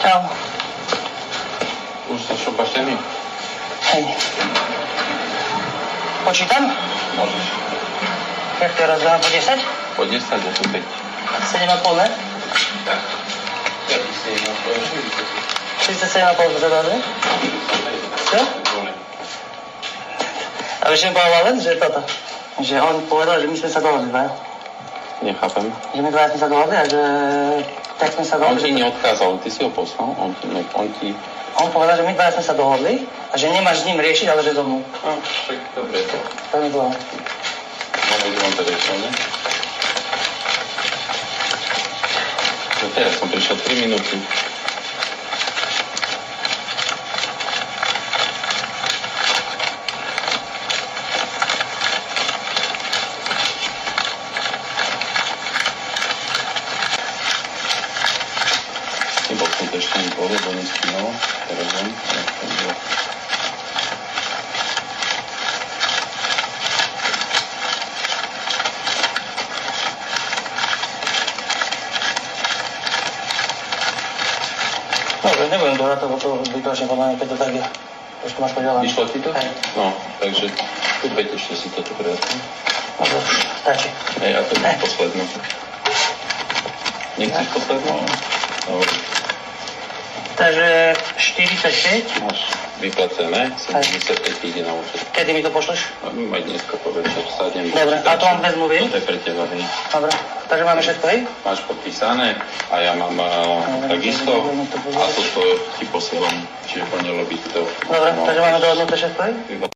Čau. Už sa šopaštený? Hej. Počítam? Môžeš. Jak to rozdám po 10? Po 10 je tu 5. 7,5, ne? Tak. Ja by si jedno povedal. 37,5 to zadali? Čo? A vieš, čo mi povedal len, že toto? Že on povedal, že my sme sa dohodli, ne? Nechápem. Že my dva sme sa dohodli a že... Tak sme sa On dohodli. ti neodkázal, ty si ho poslal, on ti... On povedal, že my dva sme sa dohodli a že nemáš s ním riešiť, ale že so mnou. No, však dobre to. To mi bolo. Máme vám to riešil, ne? No teraz som prišiel 3 minúty. Nebol som to ešte ani povedal, lebo nespínal. Teraz viem, jak to bolo. Dobre, nebudem dohrať, lebo to zbytočne podľa mňa, keď to tak je. Trošku máš podelané. Vyšlo ti to? Hej. No, takže tu 5 ešte si toto priateľ. Dobre, stačí. Hej, a to je poslednú. Nechceš poslednú? Dobre. Takže 45. Máš vyplacené, 75 ide na účet. Kedy mi to pošleš? Aj dneska po večer sadnem. Dobre, a to vám vezmu vy? To je pre teba, hej. Dobre, takže máme všetko, hej? Máš podpísané a ja mám takisto a toto ti posielam, čiže ponelo by to. Dobre, takže máme dohodnuté všetko, hej?